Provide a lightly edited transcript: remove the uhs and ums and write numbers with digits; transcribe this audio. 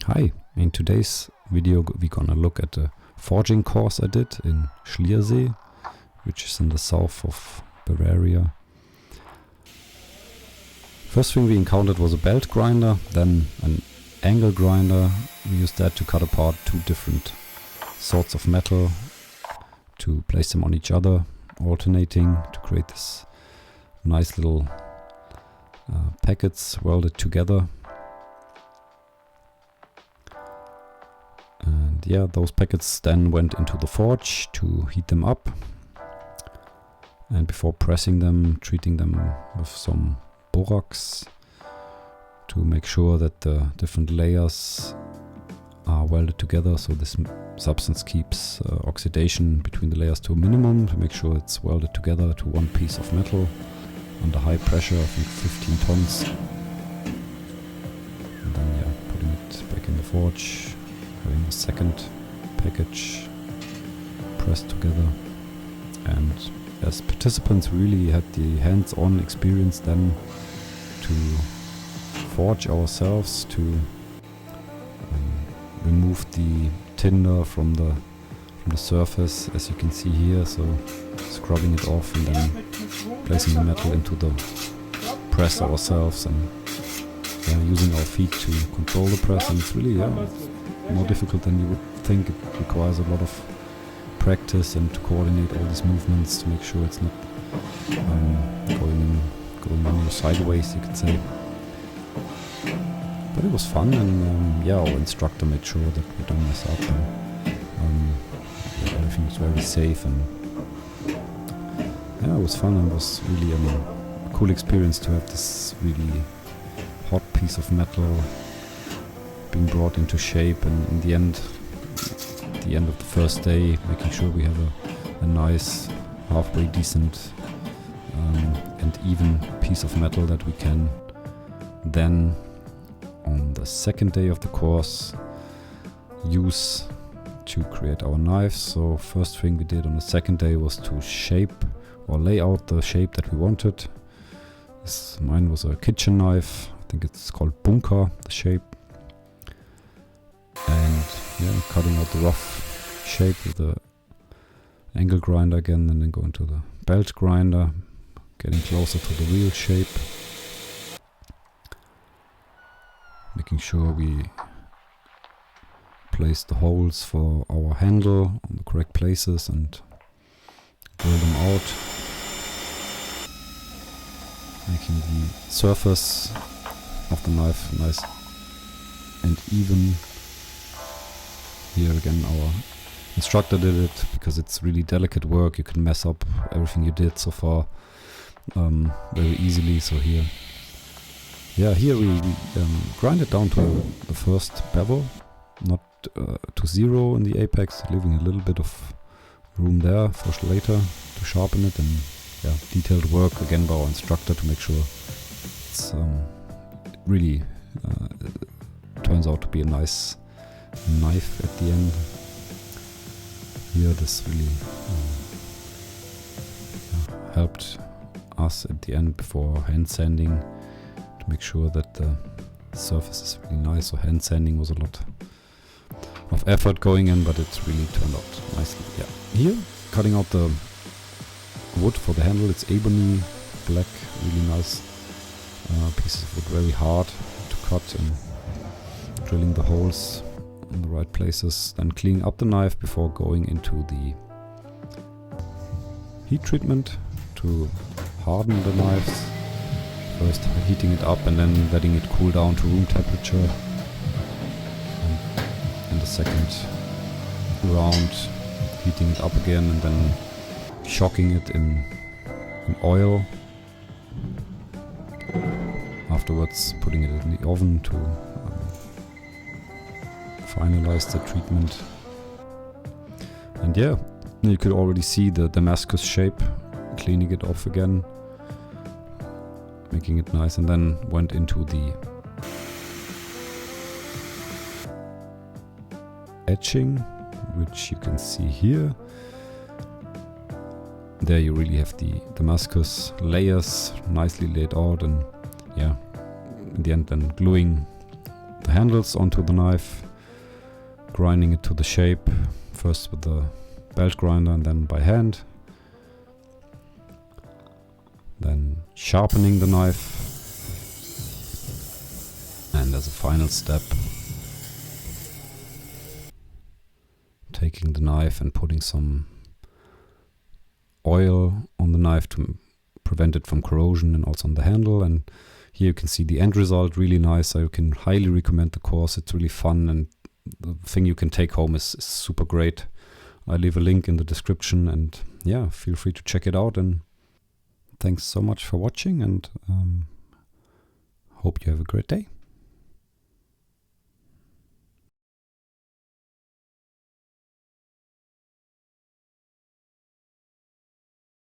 Hi, in today's video we're gonna look at the forging course I did in Schliersee, which is in the south of Bavaria. First thing we encountered was a belt grinder, then an angle grinder. We used that to cut apart two different sorts of metal, to place them on each other, alternating to create this nice little packets welded together. And yeah, those packets then went into the forge to heat them up, and before pressing them, treating them with some borax to make sure that the different layers are welded together, so this substance keeps oxidation between the layers to a minimum, to make sure it's welded together to one piece of metal under high pressure, I think 15 tons. And then yeah, putting it back in the forge, having a second package pressed together. And as participants, we really had the hands-on experience then to forge ourselves, to remove the tinder from the surface, as you can see here, so scrubbing it off and then placing the metal into the press ourselves, and using our feet to control the press. And it's really more difficult than you would think. It requires a lot of practice and to coordinate all these movements to make sure it's not going on your sideways, you could say. But it was fun, and our instructor made sure that we don't mess up, and everything was very safe, and it was fun, and it was really a cool experience to have this really hot piece of metal being brought into shape, and in the end of the first day, making sure we have a nice, halfway decent and even piece of metal that we can then, on the second day of the course, use to create our knives. So first thing we did on the second day was to shape or lay out the shape that we wanted. Mine was a kitchen knife. I think it's called Bunker, the shape. And cutting out the rough shape with the angle grinder again, and then go into the belt grinder, getting closer to the real shape. Making sure we place the holes for our handle on the correct places and drill them out. Making the surface of the knife nice and even. Here again, our instructor did it because it's really delicate work. You can mess up everything you did so far very easily. So here we grind it down to the first bevel, not to zero in the apex, leaving a little bit of room there for later to sharpen it, and detailed work again by our instructor to make sure it's really turns out to be a nice knife at the end. Here this really helped us at the end before hand sanding to make sure that the surface is really nice. So hand sanding was a lot of effort going in, but it really turned out nicely. Here cutting out the wood for the handle. It's ebony black, really nice pieces of wood, very hard to cut, and drilling the holes in the right places, then cleaning up the knife before going into the heat treatment to harden the knives. First heating it up and then letting it cool down to room temperature, and the second round heating it up again and then shocking it in oil. Afterwards putting it in the oven to finalize the treatment. And you could already see the damascus shape, cleaning it off again, making it nice, and then went into the etching, which you can see here. There you really have the damascus layers nicely laid out, and in the end then gluing the handles onto the knife, grinding it to the shape, first with the belt grinder and then by hand. Then sharpening the knife, and as a final step, taking the knife and putting some oil on the knife to prevent it from corrosion, and also on the handle. And here you can see the end result, really nice. I can highly recommend the course. It's really fun, and the thing you can take home is super great. I leave a link in the description, and yeah, feel free to check it out. And thanks so much for watching, and hope you have a great day.